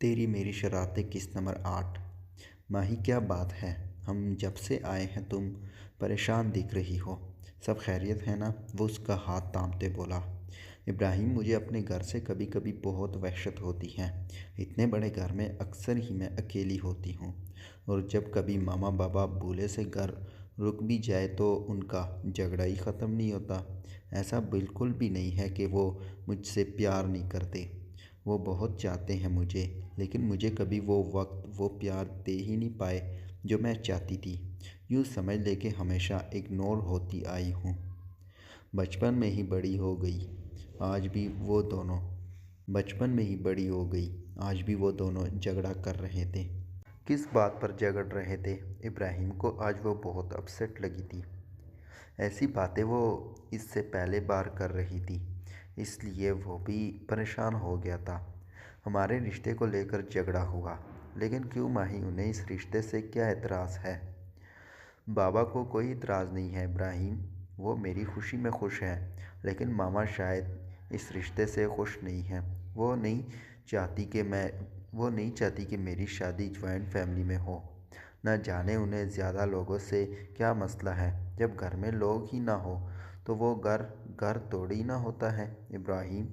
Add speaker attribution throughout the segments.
Speaker 1: تیری میری شرارتیں قسط نمبر 8۔ ماہی کیا بات ہے، ہم جب سے آئے ہیں تم پریشان دکھ رہی ہو، سب خیریت ہے نا؟ وہ اس کا ہاتھ تھامتے بولا۔ ابراہیم، مجھے اپنے گھر سے کبھی کبھی بہت وحشت ہوتی ہے۔ اتنے بڑے گھر میں اکثر ہی میں اکیلی ہوتی ہوں، اور جب کبھی ماما بابا بھولے سے گھر رک بھی جائے تو ان کا جھگڑا ہی ختم نہیں ہوتا۔ ایسا بالکل بھی نہیں ہے کہ وہ مجھ سے پیار نہیں کرتے، وہ بہت چاہتے ہیں مجھے، لیکن مجھے کبھی وہ وقت وہ پیار دے ہی نہیں پائے جو میں چاہتی تھی۔ یوں سمجھ لے کہ ہمیشہ اگنور ہوتی آئی ہوں۔ بچپن میں ہی بڑی ہو گئی، آج بھی وہ دونوں جھگڑا کر رہے تھے۔ کس بات پر جھگڑ رہے تھے؟ ابراہیم کو آج وہ بہت اپسیٹ لگی تھی۔ ایسی باتیں وہ اس سے پہلے بار کر رہی تھی، اس لیے وہ بھی پریشان ہو گیا تھا۔ ہمارے رشتے کو لے کر جھگڑا ہوا، لیکن کیوں ماہی، انہیں اس رشتے سے کیا اعتراض ہے؟ بابا کو کوئی اعتراض نہیں ہے ابراہیم، وہ میری خوشی میں خوش ہیں، لیکن ماما شاید اس رشتے سے خوش نہیں ہیں۔ وہ نہیں چاہتی کہ میری شادی جوائنٹ فیملی میں ہو۔ نہ جانے انہیں زیادہ لوگوں سے کیا مسئلہ ہے، جب گھر میں لوگ ہی نہ ہو تو وہ گھر توڑی نہ ہوتا ہے ابراہیم۔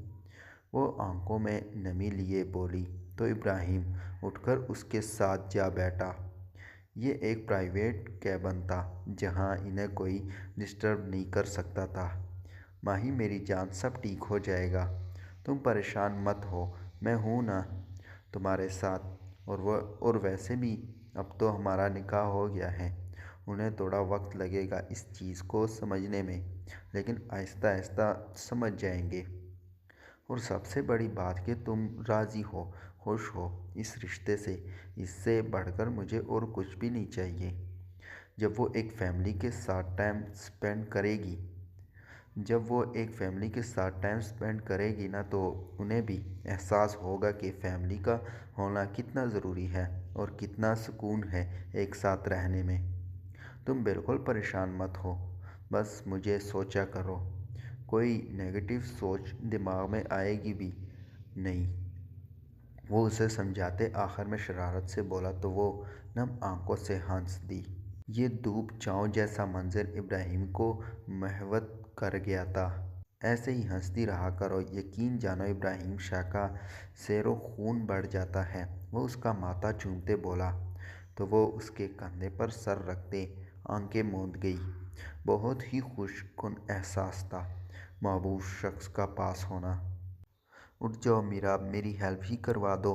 Speaker 1: وہ آنکھوں میں نمی لیے بولی تو ابراہیم اٹھ کر اس کے ساتھ جا بیٹھا۔ یہ ایک پرائیویٹ کیبن تھا جہاں انہیں کوئی ڈسٹرب نہیں کر سکتا تھا۔ ماہی میری جان، سب ٹھیک ہو جائے گا، تم پریشان مت ہو، میں ہوں نا تمہارے ساتھ۔ اور ویسے بھی اب تو ہمارا نکاح ہو گیا ہے۔ انہیں تھوڑا وقت لگے گا اس چیز کو سمجھنے میں، لیکن آہستہ آہستہ سمجھ جائیں گے۔ اور سب سے بڑی بات کہ تم راضی ہو، خوش ہو اس رشتے سے، اس سے بڑھ کر مجھے اور کچھ بھی نہیں چاہیے۔ جب وہ ایک فیملی کے ساتھ ٹائم سپینڈ کرے گی نا تو انہیں بھی احساس ہوگا کہ فیملی کا ہونا کتنا ضروری ہے اور کتنا سکون ہے ایک ساتھ رہنے میں۔ تم بالکل پریشان مت ہو، بس مجھے سوچا کرو، کوئی نیگیٹو سوچ دماغ میں آئے گی بھی نہیں۔ وہ اسے سمجھاتے آخر میں شرارت سے بولا تو وہ نم آنکھوں سے ہنس دی۔ یہ دھوپ چھاؤں جیسا منظر ابراہیم کو محوط کر گیا تھا۔ ایسے ہی ہنستی رہا کرو، یقین جانو ابراہیم شاہ کا سیرو خون بڑھ جاتا ہے۔ وہ اس کا ماتھا چومتے بولا تو وہ اس کے کندھے پر سر رکھتے آنکھیں موند گئی۔ بہت ہی خوش کن احساس تھا محبوب شخص کا پاس ہونا۔ اٹھ جاؤ میراب، میری ہیلپ ہی کروا دو،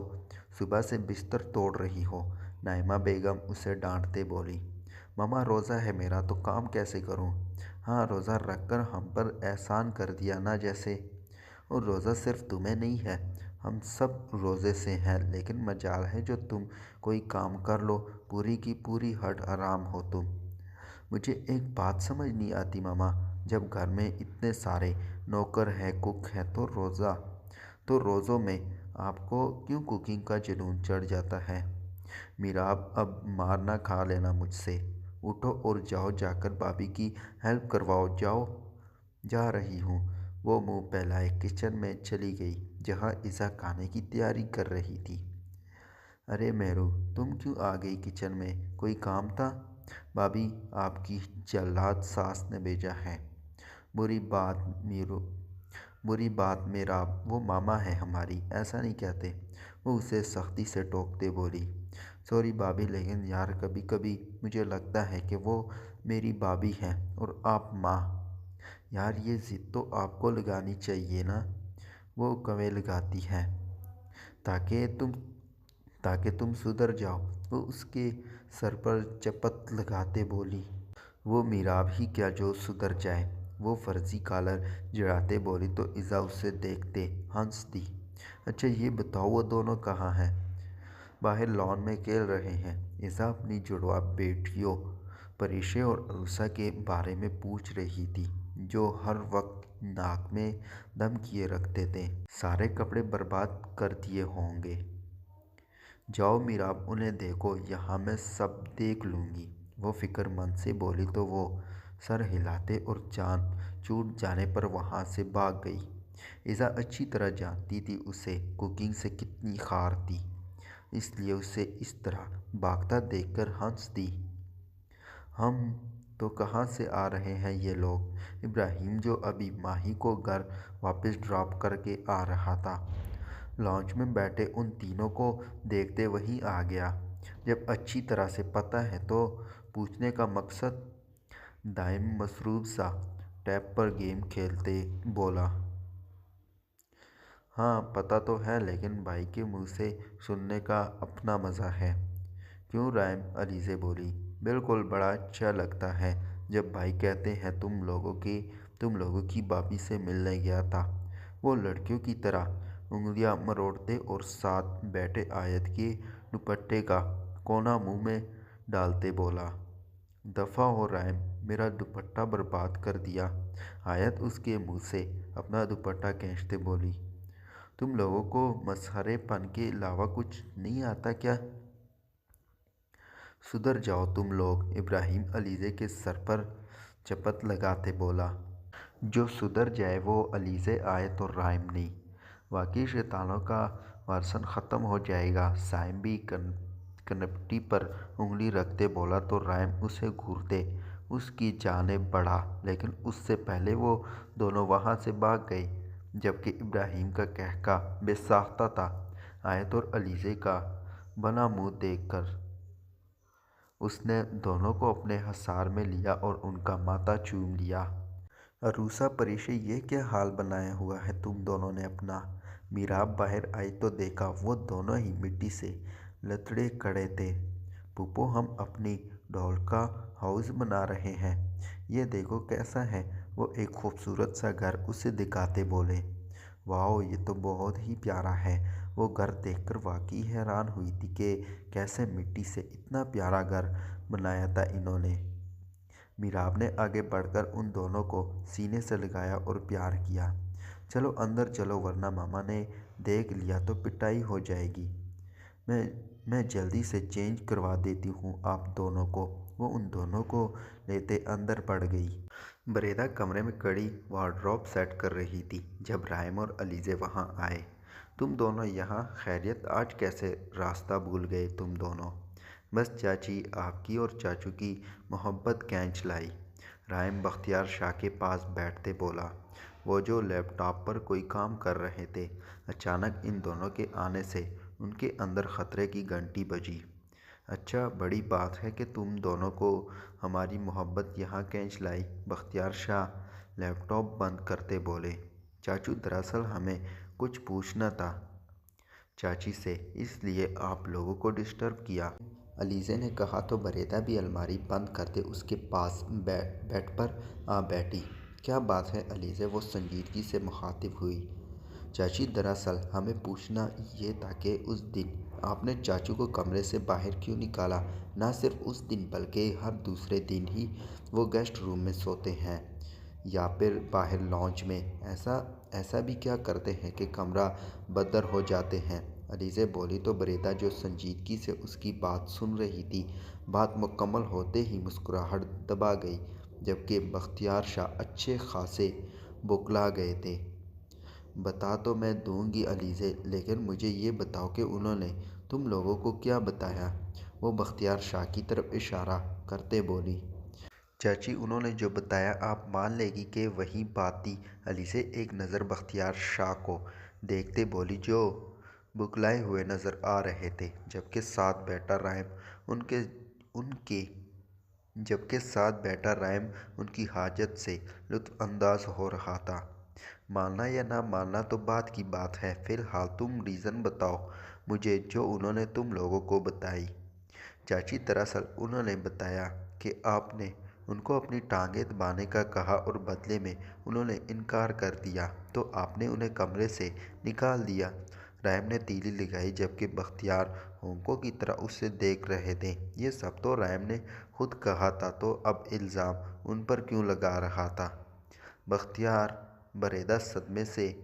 Speaker 1: صبح سے بستر توڑ رہی ہو، نائمہ بیگم اسے ڈانٹتے بولی۔ ماما روزہ ہے میرا تو کام کیسے کروں؟ ہاں، روزہ رکھ کر ہم پر احسان کر دیا نا جیسے۔ اور روزہ صرف تمہیں نہیں ہے، ہم سب روزے سے ہیں، لیکن مجال ہے جو تم کوئی کام کر لو، پوری کی پوری ہڈ حرام ہو تم۔ مجھے ایک بات سمجھ نہیں آتی ماما، جب گھر میں اتنے سارے نوکر ہیں، کک ہیں، تو روزوں میں آپ کو کیوں کوکنگ کا جنون چڑھ جاتا ہے؟ میراب، اب مار نہ کھا لینا مجھ سے، اٹھو اور جاؤ، جا کر بھابھی کی ہیلپ کرواؤ جاؤ۔ جا رہی ہوں، وہ منہ پھیلائے کچن میں چلی گئی جہاں ایزا کھانے کی تیاری کر رہی تھی۔ ارے مہرو، تم کیوں آ گئی کچن میں، کوئی کام تھا؟ بھابھی، آپ کی جلاد ساس نے بھیجا ہے۔ بری بات میراب، وہ ماما ہے ہماری، ایسا نہیں کہتے، وہ اسے سختی سے ٹوکتے بولی۔ سوری بھابھی، لیکن یار کبھی کبھی مجھے لگتا ہے کہ وہ میری بھابھی ہیں اور آپ ماں۔ یار یہ ضد تو آپ کو لگانی چاہیے نا۔ وہ کویں لگاتی ہے تاکہ تم سدھر جاؤ، وہ اس کے سر پر چپت لگاتے بولی۔ وہ میراب ہی کیا جو سدھر جائے، وہ فرضی کالر جڑاتے بولی تو ایزا اسے دیکھتے ہنس دی۔ اچھا یہ بتاؤ وہ دونوں کہاں ہیں؟ باہر لان میں کھیل رہے ہیں۔ ایزا اپنی جڑواں بیٹیوں پریشے اور عروسہ کے بارے میں پوچھ رہی تھی، جو ہر وقت ناک میں دم کیے رکھتے تھے۔ سارے کپڑے برباد کر دیے ہوں گے۔ جاؤ میراب انہیں دیکھو، یہاں میں سب دیکھ لوں گی، وہ فکر مند سے بولی تو وہ سر ہلاتے اور جان چھوٹ جانے پر وہاں سے بھاگ گئی۔ ایزا اچھی طرح جانتی تھی اسے کوکنگ سے کتنی خار تھی۔ اس لیے اسے اس طرح بھاگتا دیکھ کر ہنس دی۔ ہم تو کہاں سے آ رہے ہیں یہ لوگ؟ ابراہیم جو ابھی ماہی کو گھر واپس ڈراپ کر کے آ رہا تھا، لانچ میں بیٹھے ان تینوں کو دیکھتے وہیں آ گیا۔ جب اچھی طرح سے پتہ ہے تو پوچھنے کا مقصد؟ دائم مصروف سا ٹیب پر گیم کھیلتے بولا۔ ہاں پتہ تو ہے، لیکن بھائی کے منہ سے سننے کا اپنا مزہ ہے۔ کیوں رائم؟ علیزے بولی۔ بالکل، بڑا اچھا لگتا ہے جب بھائی کہتے ہیں تم لوگوں کی بھابھی سے ملنے گیا تھا۔ وہ لڑکیوں کی طرح انگلیاں مروڑتے اور ساتھ بیٹھے آیت کے دوپٹے کا کونا منہ میں ڈالتے بولا۔ دفعہ ہو رائم، میرا دوپٹہ برباد کر دیا۔ آیت اس کے منہ سے اپنا دوپٹہ کھینچتے بولی۔ تم لوگوں کو مسخرے پن کے علاوہ کچھ نہیں آتا کیا؟ سدھر جاؤ تم لوگ، ابراہیم علیزے کے سر پر چپت لگاتے بولا۔ جو سدھر جائے وہ علیزے، آیت اور رائم نہیں، باقی شیطانوں کا ورژن ختم ہو جائے گا۔ سائم بھی کنپٹی پر انگلی رکھتے بولا تو رائم اسے گھورتے اس کی جانب بڑھا، لیکن اس سے پہلے وہ دونوں وہاں سے بھاگ گئے، جبکہ ابراہیم کا قہقہ بے ساختہ تھا۔ آیت اور علیزے کا بنا منہ دیکھ کر اس نے دونوں کو اپنے حصار میں لیا اور ان کا ماتھا چوم لیا۔ عروسہ پریشے، یہ کیا حال بنایا ہوا ہے تم دونوں نے اپنا؟ میراب باہر آئی تو دیکھا وہ دونوں ہی مٹی سے لتڑے کھڑے تھے۔ پھوپھو، ہم اپنی ڈول کا ہاؤس بنا رہے ہیں، یہ دیکھو کیسا ہے۔ وہ ایک خوبصورت سا گھر اسے دکھاتے بولے۔ واؤ، یہ تو بہت ہی پیارا ہے۔ وہ گھر دیکھ کر واقعی حیران ہوئی تھی کہ کیسے مٹی سے اتنا پیارا گھر بنایا تھا انہوں نے۔ میراب نے آگے بڑھ کر ان دونوں کو سینے سے لگایا اور پیار کیا۔ چلو اندر چلو، ورنہ ماما نے دیکھ لیا تو پٹائی ہو جائے گی۔ میں جلدی سے چینج کروا دیتی ہوں آپ دونوں کو۔ وہ ان دونوں کو لیتے اندر بڑھ گئی۔ بریدہ کمرے میں کھڑی وارڈروب سیٹ کر رہی تھی جب رائم اور علیزے وہاں آئے۔ تم دونوں یہاں؟ خیریت؟ آج کیسے راستہ بھول گئے تم دونوں؟ بس چاچی آپ کی اور چاچو کی محبت کھینچ لائی، رائم بختیار شاہ کے پاس بیٹھتے بولا، وہ جو لیپ ٹاپ پر کوئی کام کر رہے تھے۔ اچانک ان دونوں کے آنے سے ان کے اندر خطرے کی گھنٹی بجی۔ اچھا، بڑی بات ہے کہ تم دونوں کو ہماری محبت یہاں کھینچ لائی، بختیار شاہ لیپ ٹاپ بند کرتے بولے۔ چاچو، دراصل ہمیں کچھ پوچھنا تھا چاچی سے، اس لیے آپ لوگوں کو ڈسٹرب کیا، علیزے نے کہا تو بریدہ بھی الماری بند کرتے اس کے پاس بیڈ پر آ بیٹھی۔ کیا بات ہے علیزے؟ وہ سنجیدگی سے مخاطب ہوئی۔ چاچی، دراصل ہمیں پوچھنا یہ تھا کہ اس دن آپ نے چاچو کو کمرے سے باہر کیوں نکالا؟ نہ صرف اس دن بلکہ ہر دوسرے دن ہی وہ گیسٹ روم میں سوتے ہیں یا پھر باہر لانچ میں، ایسا بھی کیا کرتے ہیں کہ کمرہ بدر ہو جاتے ہیں؟ علیزے بولی تو بریدہ جو سنجیدگی سے اس کی بات سن رہی تھی، بات مکمل ہوتے ہی مسکراہٹ دبا گئی، جبکہ بختیار شاہ اچھے خاصے بوکھلا گئے تھے۔ بتا تو میں دوں گی علیزے، لیکن مجھے یہ بتاؤ کہ انہوں نے تم لوگوں کو کیا بتایا؟ وہ بختیار شاہ کی طرف اشارہ کرتے بولی۔ چاچی، انہوں نے جو بتایا آپ مان لیں گی کہ وہی بات تھی، علیزے ایک نظر بختیار شاہ کو دیکھتے بولی جو بوکھلائے ہوئے نظر آ رہے تھے، جبکہ ساتھ بیٹھا رائم ان کی حاجت سے لطف اندوز ہو رہا تھا۔ ماننا یا نہ ماننا تو بعد کی بات ہے، فی الحال تم ریزن بتاؤ مجھے جو انہوں نے تم لوگوں کو بتائی۔ چاچی، دراصل انہوں نے بتایا کہ آپ نے ان کو اپنی ٹانگیں دبانے کا کہا اور بدلے میں انہوں نے انکار کر دیا تو آپ نے انہیں کمرے سے نکال دیا، رائم نے تیلی لگائی، جبکہ بختیار ہونکوں کی طرح اسے دیکھ رہے تھے۔ یہ سب تو رائم نے خود کہا تھا تو اب الزام ان پر کیوں لگا رہا تھا بختیار؟ بریدہ صدمے سے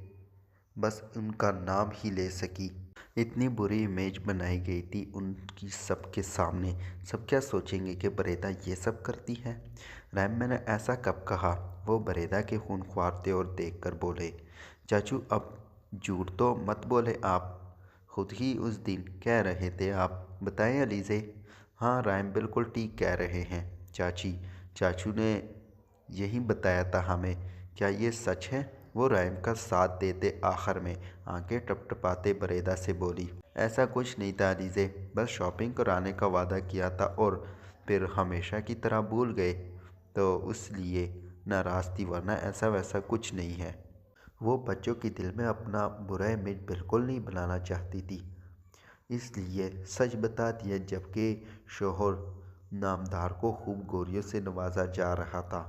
Speaker 1: بس ان کا نام ہی لے سکی۔ اتنی بری امیج بنائی گئی تھی ان کی سب کے سامنے، سب کیا سوچیں گے کہ بریدہ یہ سب کرتی ہے؟ رائم، میں نے ایسا کب کہا؟ وہ بریدہ کے خونخوار تھے اور دیکھ کر بولے۔ چاچو، اب جھوٹ تو مت بولے آپ، خود ہی اس دن کہہ رہے تھے، آپ بتائیں علیزے؟ ہاں رائم بالکل ٹھیک کہہ رہے ہیں چاچی، چاچو نے یہی بتایا تھا ہمیں، کیا یہ سچ ہے؟ وہ رائم کا ساتھ دیتے آخر میں آنکھیں ٹپ ٹپاتے بریدہ سے بولی، ایسا کچھ نہیں تھا علیزے، بس شاپنگ کرانے کا وعدہ کیا تھا اور پھر ہمیشہ کی طرح بھول گئے تو اس لیے ناراض تھی، ورنہ ایسا ویسا کچھ نہیں ہے۔ وہ بچوں کے دل میں اپنا برا امیج بالکل نہیں بنانا چاہتی تھی، اس لیے سچ بتا دیا۔ جبکہ شوہر نامدار کو خوب گوریوں سے نوازا جا رہا تھا۔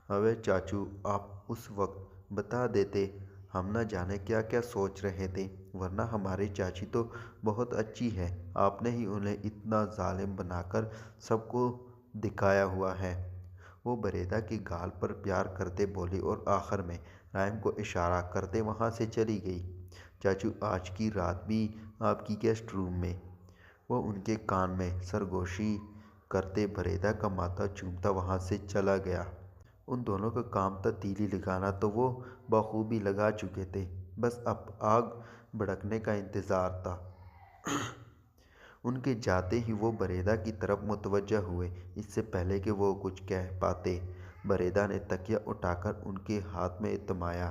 Speaker 1: اوے چاچو، آپ اس وقت بتا دیتے، ہم نہ جانے کیا کیا سوچ رہے تھے، ورنہ ہماری چاچی تو بہت اچھی ہے، آپ نے ہی انہیں اتنا ظالم بنا کر سب کو دکھایا ہوا ہے۔ وہ بریدہ کے گال پر پیار کرتے بولی اور آخر میں رائم کو اشارہ کرتے وہاں سے چلی گئی۔ چاچو، آج کی رات بھی آپ کی گیسٹ روم میں؟ وہ ان کے کان میں سرگوشی کرتے بریدہ کا ماتھا چومتا وہاں سے چلا گیا۔ ان دونوں کا کام تھا تیلی لگانا تو وہ بخوبی لگا چکے تھے، بس اب آگ بھڑکنے کا انتظار تھا۔ ان کے جاتے ہی وہ بریدہ کی طرف متوجہ ہوئے۔ اس سے پہلے کہ وہ کچھ کہہ پاتے، بریدہ نے تکیہ اٹھا کر ان کے ہاتھ میں تھمایا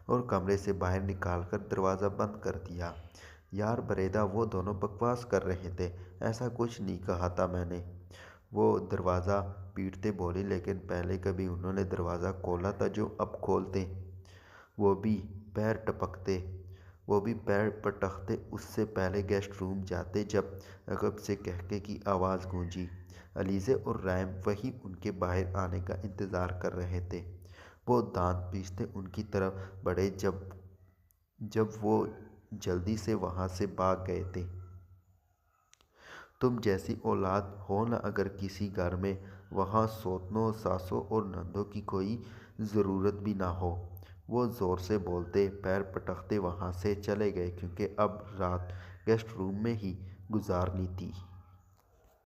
Speaker 1: اور کمرے سے باہر نکال کر دروازہ بند کر دیا۔ یار بریدہ، وہ دونوں بکواس کر رہے تھے، ایسا کچھ نہیں کہا تھا میں نے، وہ دروازہ پیٹتے بولی، لیکن پہلے کبھی انہوں نے دروازہ کھولا تھا جو اب کھولتے؟ وہ بھی پیر پٹکتے اس سے پہلے گیسٹ روم جاتے جب عقب سے کہکے کی آواز گونجی۔ علیزے اور رائم وہیں ان کے باہر آنے کا انتظار کر رہے تھے۔ وہ دانت پیستے ان کی طرف بڑھے جب وہ جلدی سے وہاں سے بھاگ گئے تھے۔ تم جیسی اولاد ہو نہ اگر کسی گھر میں، وہاں سوتنوں، ساسوں اور نندوں کی کوئی ضرورت بھی نہ ہو۔ وہ زور سے بولتے، پیر پٹکتے وہاں سے چلے گئے، کیونکہ اب رات گیسٹ روم میں ہی گزارنی تھی۔